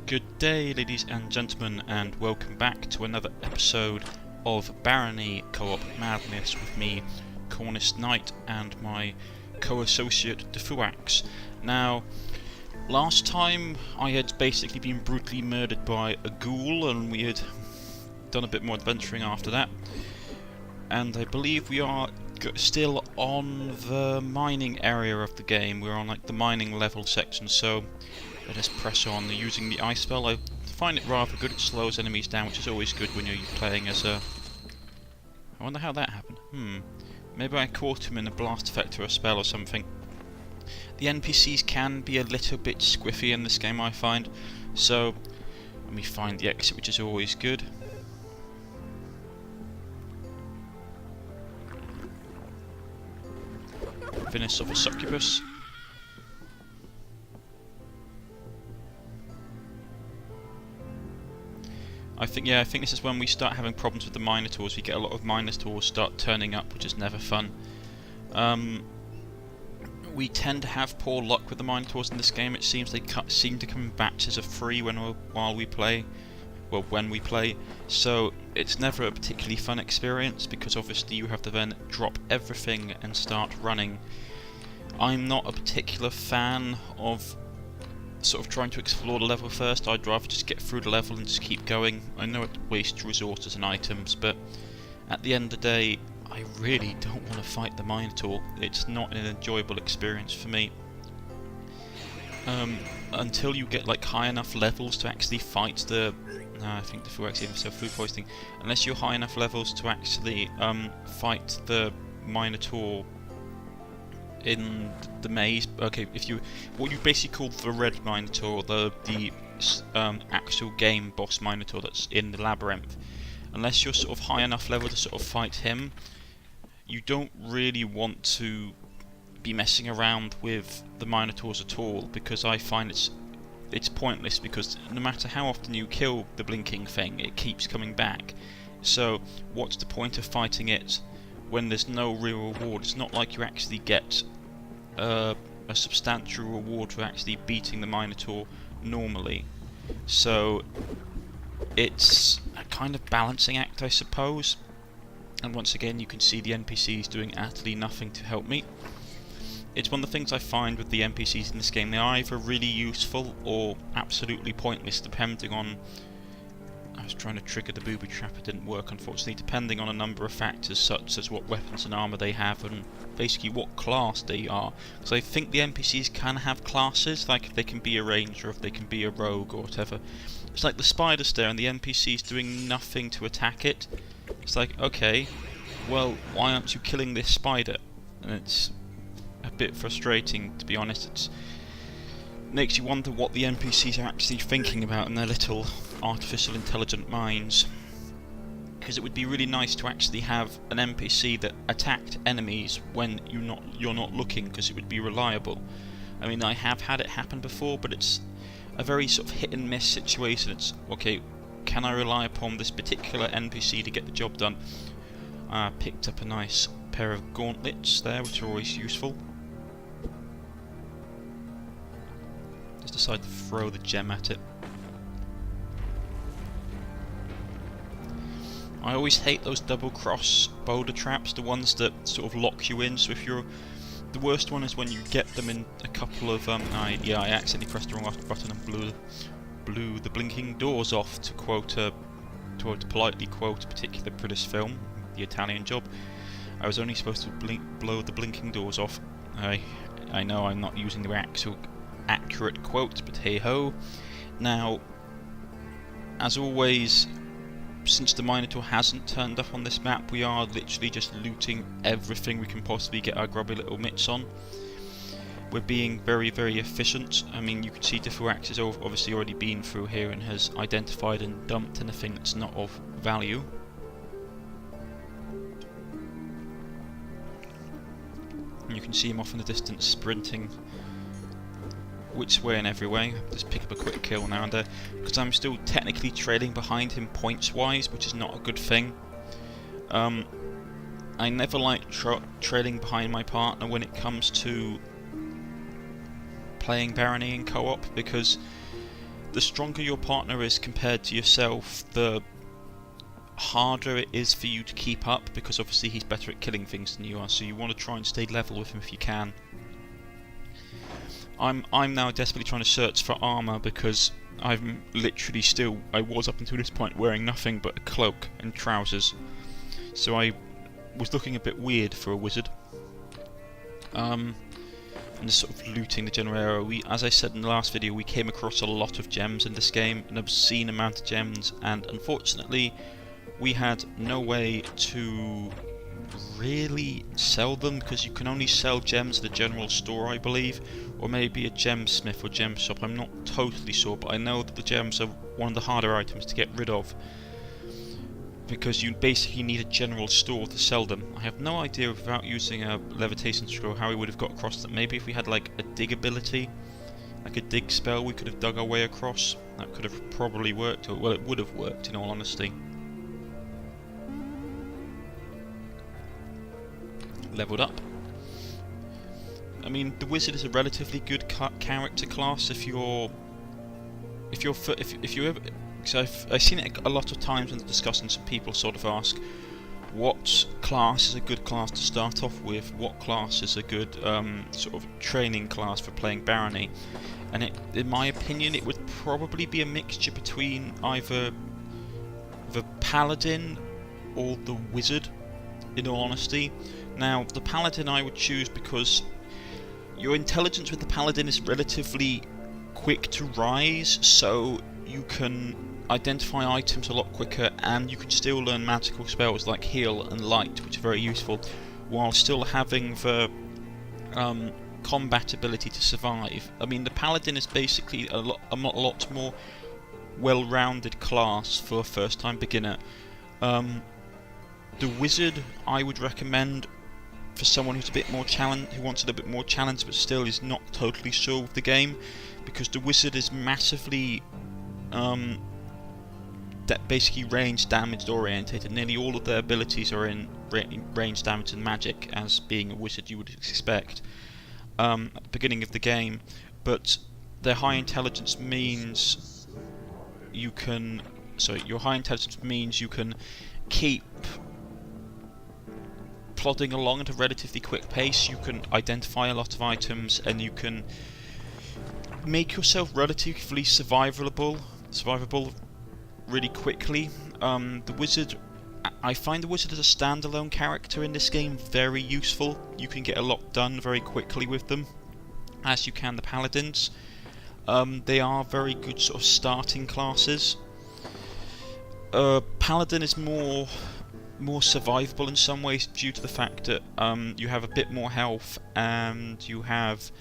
Good day, ladies and gentlemen, and welcome back to another episode of Barony Co-op Madness with me, Cornish-Knight, and my co-associate, Defuax. Now, last time I had basically been brutally murdered by a ghoul, and we had done a bit more adventuring after that. And I believe we are still on the mining area of the game. We're on like the mining level section, so let us press on. Using the ice spell, I find it rather good. It slows enemies down, which is always good when you're playing as a... I wonder how that happened. Maybe I caught him in a blast effect or a spell or something. The NPCs can be a little bit squiffy in this game, I find. So, let me find the exit, which is always good. Finish of a succubus. I think this is when we start having problems with the minotaurs. We get a lot of minotaurs start turning up, which is never fun. We tend to have poor luck with the minotaurs in this game. It seems they seem to come in batches of 3 when we play. So it's never a particularly fun experience, because obviously you have to then drop everything and start running. I'm not a particular fan of sort of trying to explore the level first. I'd rather just get through the level and just keep going. I know it wastes resources and items, but at the end of the day, I really don't want to fight the Minotaur. It's not an enjoyable experience for me. Until you get like high enough levels to actually fight the... I think the food even so food poisoning. Unless you're high enough levels to actually fight the Minotaur in the maze. Okay, what you basically call the red Minotaur, the actual game boss Minotaur that's in the labyrinth. Unless you're sort of high enough level to sort of fight him, you don't really want to be messing around with the Minotaurs at all, because I find it's pointless, because no matter how often you kill the blinking thing, it keeps coming back. So what's the point of fighting it when there's no real reward? It's not like you actually get a substantial reward for actually beating the Minotaur normally. So it's a kind of balancing act, I suppose. And once again, you can see the NPCs doing absolutely nothing to help me. It's one of the things I find with the NPCs in this game. They're either really useful or absolutely pointless, depending on... I was trying to trigger the booby trap, it didn't work unfortunately, depending on a number of factors, such as what weapons and armour they have, and basically what class they are. Because I think the NPCs can have classes, like if they can be a ranger, or if they can be a rogue, or whatever. It's like the spider's there, and the NPC's doing nothing to attack it. It's like, okay, well, why aren't you killing this spider? And it's a bit frustrating, to be honest. It makes you wonder what the NPCs are actually thinking about in their little artificial intelligent minds. Because it would be really nice to actually have an NPC that attacked enemies when you're not looking, because it would be reliable. I mean, I have had it happen before, but it's a very sort of hit and miss situation. It's, okay, can I rely upon this particular NPC to get the job done? I picked up a nice pair of gauntlets there, which are always useful. Just decide to throw the gem at it. I always hate those double-cross boulder traps, the ones that sort of lock you in. So if you're... The worst one is when you get them in a couple of... I accidentally pressed the wrong button and blew the blinking doors off, to quote to politely quote a particular British film, The Italian Job. I was only supposed to blow the blinking doors off. I know I'm not using the actual accurate quote, but hey ho. Now, as always, since the Minotaur hasn't turned up on this map, we are literally just looting everything we can possibly get our grubby little mitts on. We're being very, very efficient. I mean, you can see Defuax has obviously already been through here and has identified and dumped anything that's not of value. And you can see him off in the distance sprinting which way and every way. Just pick up a quick kill now and there, because I'm still technically trailing behind him points wise, which is not a good thing. I never like trailing behind my partner when it comes to playing Barony in co-op, because the stronger your partner is compared to yourself, the harder it is for you to keep up, because obviously he's better at killing things than you are, so you want to try and stay level with him if you can. I'm now desperately trying to search for armour, because I'm literally I was up until this point wearing nothing but a cloak and trousers, so I was looking a bit weird for a wizard. And just sort of looting the general area. As I said in the last video, we came across a lot of gems in this game, an obscene amount of gems, and unfortunately we had no way to really sell them, because you can only sell gems at the general store, I believe, or maybe a gemsmith or gem shop. I'm not totally sure, but I know that the gems are one of the harder items to get rid of, because you basically need a general store to sell them. I have no idea, without using a levitation scroll, how we would have got across that. Maybe if we had like a dig ability, like a dig spell, we could have dug our way across. That could have probably worked, or well, it would have worked in all honesty. Leveled up. I mean, the wizard is a relatively good character class if you're ever. So I've seen it a lot of times when discussing. Some people sort of ask, what class is a good class to start off with? What class is a good sort of training class for playing Barony? And in my opinion, it would probably be a mixture between either the paladin or the wizard, in all honesty. Now, the paladin I would choose because your intelligence with the paladin is relatively quick to rise, so you can identify items a lot quicker, and you can still learn magical spells like heal and light, which are very useful, while still having the combat ability to survive. I mean, the paladin is basically a lot more well-rounded class for a first-time beginner. The wizard I would recommend for someone who's a bit more who wants a little bit more challenge, but still is not totally sure with the game, because the wizard is massively basically range damage orientated. Nearly all of their abilities are in range damage and magic, as being a wizard you would expect at the beginning of the game. But their high intelligence means you can. Your high intelligence means you can keep plodding along at a relatively quick pace. You can identify a lot of items, and you can make yourself relatively survivable really quickly. The wizard, I find the wizard as a standalone character in this game very useful. You can get a lot done very quickly with them, as you can the paladins. They are very good sort of starting classes. Paladin is more survivable in some ways, due to the fact that you have a bit more health and you have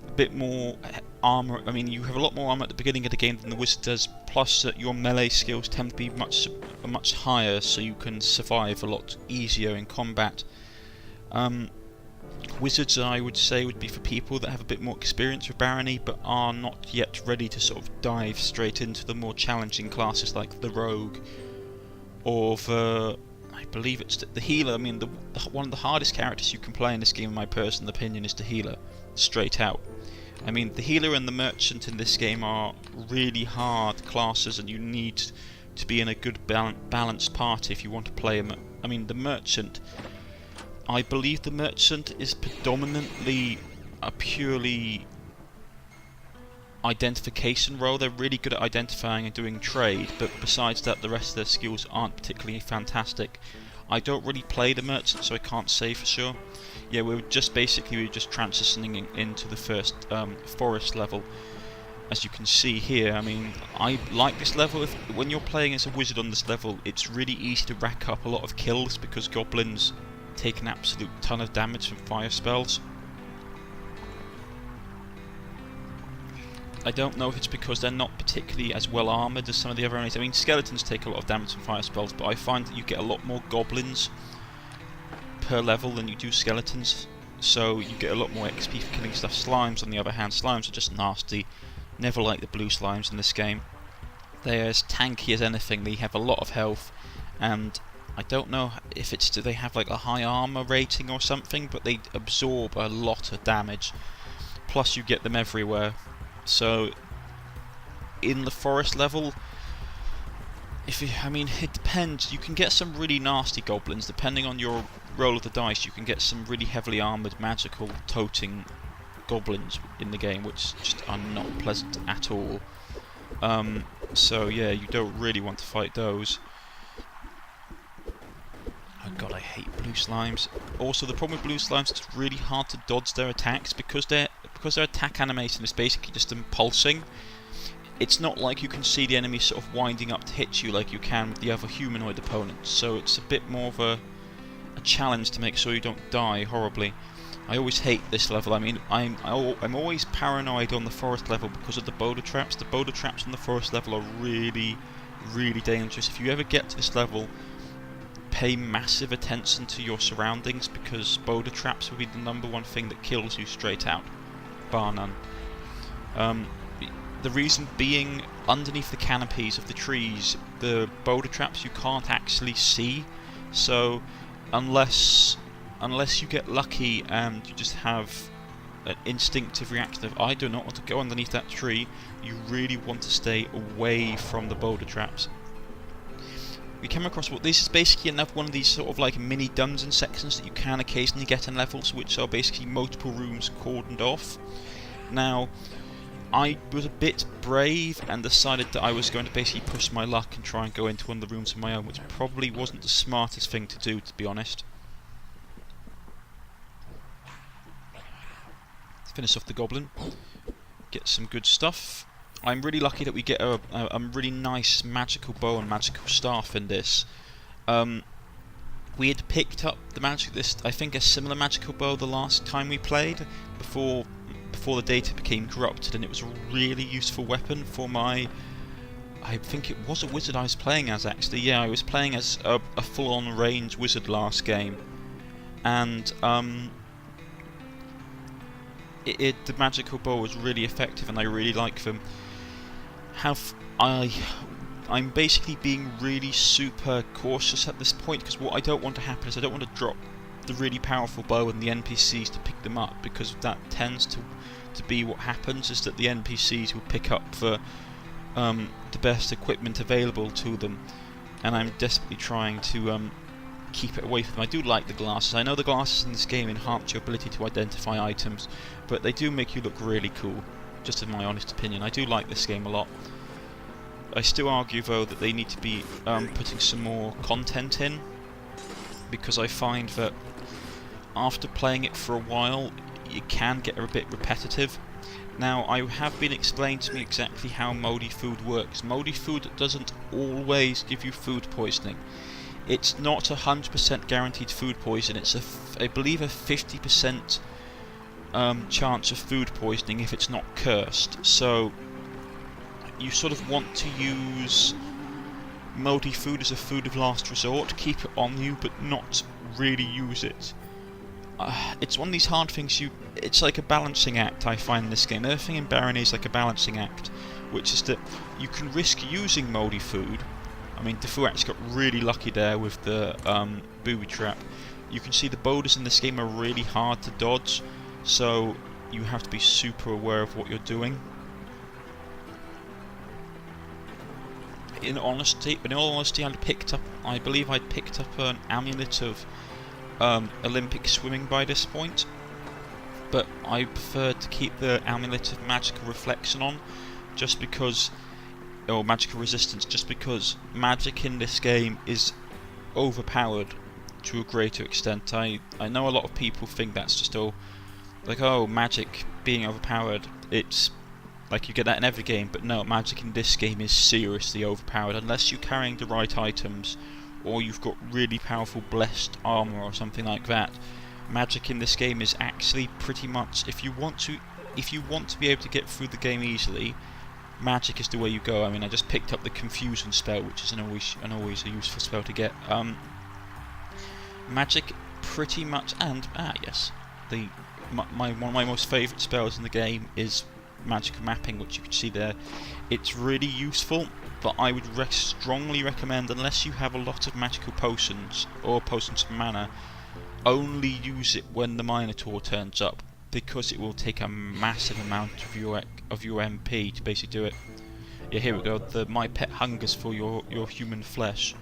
a bit more armor. I mean, you have a lot more armor at the beginning of the game than the wizard does, plus that your melee skills tend to be much higher, so you can survive a lot easier in combat. Wizards, I would say, would be for people that have a bit more experience with Barony, but are not yet ready to sort of dive straight into the more challenging classes like the rogue, or I believe it's the healer. I mean, one of the hardest characters you can play in this game, in my personal opinion, is the healer, straight out. I mean, the healer and the merchant in this game are really hard classes, and you need to be in a good balanced party if you want to play them. I mean, the merchant, I believe the merchant is predominantly a purely identification role. They're really good at identifying and doing trade, but besides that, the rest of their skills aren't particularly fantastic. I don't really play the merchant, so I can't say for sure. Yeah, we were just transitioning into the first forest level, as you can see here. I mean, I like this level. When you're playing as a wizard on this level, it's really easy to rack up a lot of kills, because goblins take an absolute ton of damage from fire spells. I don't know if it's because they're not particularly as well armoured as some of the other enemies. I mean, skeletons take a lot of damage from fire spells, but I find that you get a lot more goblins per level than you do skeletons, so you get a lot more XP for killing stuff. Slimes, on the other hand, slimes are just nasty. Never like the blue slimes in this game. They're as tanky as anything. They have a lot of health, and I don't know if it's, do they have like a high armor rating or something, but they absorb a lot of damage. Plus you get them everywhere, so in the forest level, I mean, it depends. You can get some really nasty goblins, depending on your roll of the dice. You can get some really heavily armoured, magical, toting goblins in the game, which just are not pleasant at all. So yeah, you don't really want to fight those. Oh god, I hate blue slimes. Also, the problem with blue slimes, it's really hard to dodge their attacks because their attack animation is basically just them pulsing. It's not like you can see the enemy sort of winding up to hit you like you can with the other humanoid opponents, so it's a bit more of a challenge to make sure you don't die horribly. I always hate this level. I mean, I'm always paranoid on the forest level because of the boulder traps. The boulder traps on the forest level are really, really dangerous. If you ever get to this level, pay massive attention to your surroundings, because boulder traps will be the #1 thing that kills you straight out, bar none. The reason being, underneath the canopies of the trees, the boulder traps you can't actually see, so unless you get lucky and you just have an instinctive reaction of, I do not want to go underneath that tree, you really want to stay away from the boulder traps. We came across this is basically another one of these sort of like mini dungeon sections that you can occasionally get in levels, which are basically multiple rooms cordoned off. Now, I was a bit brave and decided that I was going to basically push my luck and try and go into one of the rooms on my own, which probably wasn't the smartest thing to do, to be honest. Finish off the goblin, get some good stuff. I'm really lucky that we get a really nice magical bow and magical staff in this. We had picked up I think a similar magical bow the last time we played, before the data became corrupted, and it was a really useful weapon for I think it was a wizard I was playing as, actually. Yeah, I was playing as a full-on range wizard last game, and the magical bow was really effective, and I really like them. I'm basically being really super cautious at this point, because what I don't want to happen is I don't want to drop the really powerful bow and the NPCs to pick them up, because that tends to be what happens, is that the NPCs will pick up the best equipment available to them, and I'm desperately trying to keep it away from them. I do like the glasses. I know the glasses in this game enhance your ability to identify items, but they do make you look really cool, just in my honest opinion. I do like this game a lot. I still argue, though, that they need to be putting some more content in, because I find that after playing it for a while, it can get a bit repetitive. Now, I have been explained to me exactly how moldy food works. Moldy food doesn't always give you food poisoning. It's not 100% guaranteed food poison. It's I believe a 50% chance of food poisoning if it's not cursed. So you sort of want to use moldy food as a food of last resort. Keep it on you, but not really use it. It's one of these hard things. It's like a balancing act, I find, in this game. Everything in Barony is like a balancing act, which is that you can risk using moldy food. I mean, Defoe actually got really lucky there with the booby trap. You can see the boulders in this game are really hard to dodge, so you have to be super aware of what you're doing. In all honesty, I believe I'd picked up an amulet of Olympic swimming by this point, but I preferred to keep the amulet of magical reflection on, just because, or magical resistance, just because magic in this game is overpowered to a greater extent. I know a lot of people think that's just all like, oh, magic being overpowered, it's like you get that in every game, but no, magic in this game is seriously overpowered unless you're carrying the right items, or you've got really powerful blessed armor or something like that. Magic in this game is actually pretty much, if you want to be able to get through the game easily, magic is the way you go. I mean, I just picked up the confusion spell, which is always a useful spell to get. Magic pretty much, and yes, one of my most favourite spells in the game is magical mapping, which you can see there. It's really useful, but I would strongly recommend, unless you have a lot of magical potions or potions of mana, only use it when the minotaur turns up, because it will take a massive amount of your MP to basically do it. Yeah, here we go. My pet hungers for your human flesh.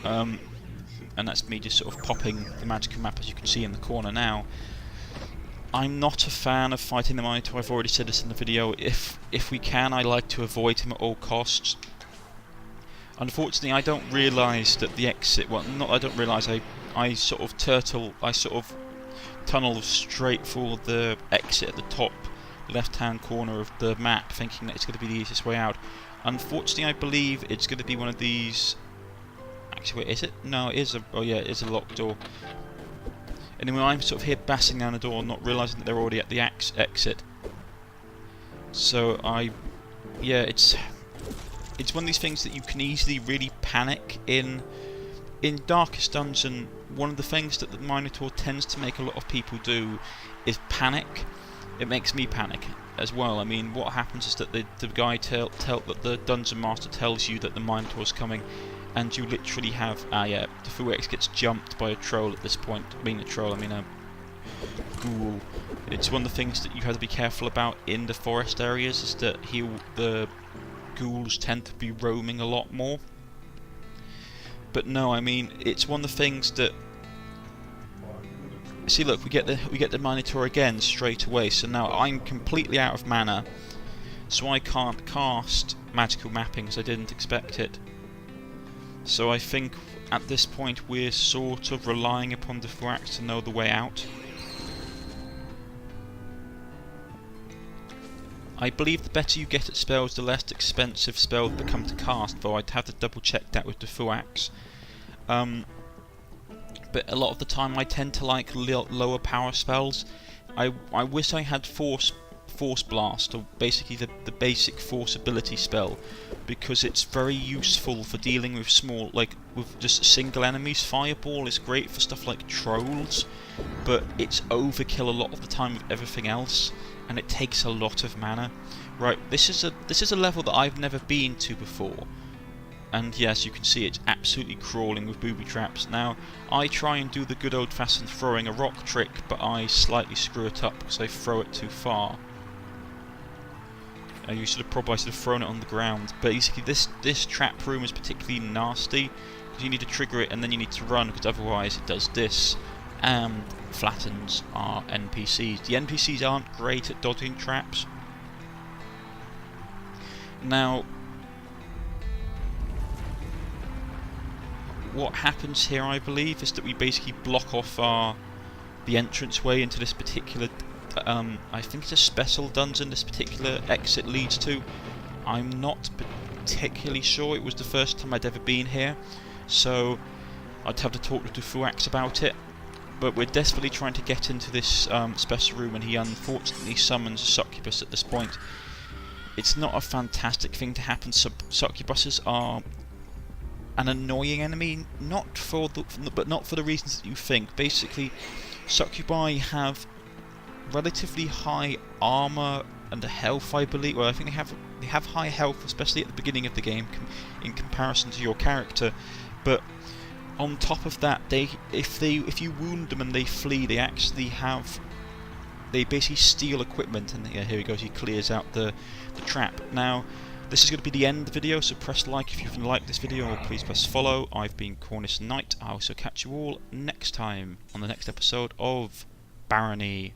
And that's me just sort of popping the magical map, as you can see in the corner now. I'm not a fan of fighting the Minotaur. I've already said this in the video. If we can, I like to avoid him at all costs. Unfortunately, I don't realise that the exit... Well, not I don't realise, I sort of tunnel straight for the exit at the top left-hand corner of the map, thinking that it's going to be the easiest way out. Unfortunately, I believe it's going to be one of these... Actually, wait, is it? No, it is a... Oh yeah, it is a locked door. Anyway, I'm sort of here bashing down the door, not realising that they're already at the exit. So yeah, it's one of these things that you can easily really panic in. In Darkest Dungeon, one of the things that the Minotaur tends to make a lot of people do is panic. It makes me panic as well. I mean, what happens is that the guy that the dungeon master tells you that the Minotaur's coming, and you literally have the Fuex gets jumped by a troll at this point. I mean a ghoul. It's one of the things that you have to be careful about in the forest areas, is that the ghouls tend to be roaming a lot more. But no, I mean, it's one of the things that... See, look, we get the Minotaur again straight away. So now I'm completely out of mana, so I can't cast magical mapping, as I didn't expect it. So I think at this point we're sort of relying upon the Fuex to know the way out. I believe the better you get at spells, the less expensive spells become to cast, though I'd have to double check that with the Fuex. But a lot of the time I tend to like lower power spells. I wish I had Force Blast, or basically the basic Force ability spell, because it's very useful for dealing with with just single enemies. Fireball is great for stuff like trolls, but it's overkill a lot of the time with everything else, and it takes a lot of mana. Right, this is a level that I've never been to before, and yes, you can see it's absolutely crawling with booby traps. Now, I try and do the good old-fashioned throwing a rock trick, but I slightly screw it up because I throw it too far. I should have thrown it on the ground. Basically, this trap room is particularly nasty because you need to trigger it and then you need to run, because otherwise it does this and flattens our NPCs. The NPCs aren't great at dodging traps. Now, what happens here, I believe, is that we basically block off the entranceway into this particular. I think it's a special dungeon this particular exit leads to. I'm not particularly sure. It was the first time I'd ever been here, so I'd have to talk to Fuex about it. But we're desperately trying to get into this special room, and he unfortunately summons a succubus at this point. It's not a fantastic thing to happen. Succubuses are an annoying enemy, but not for the reasons that you think. Basically, succubi have relatively high armor and health, I believe. Well, I think they have high health, especially at the beginning of the game, in comparison to your character. But on top of that, if you wound them and they flee, they basically steal equipment. And yeah, here he goes. He clears out the trap. Now, this is going to be the end of the video, so press like if you've liked this video, or please press follow. I've been Cornish-Knight. I'll also catch you all next time on the next episode of Barony.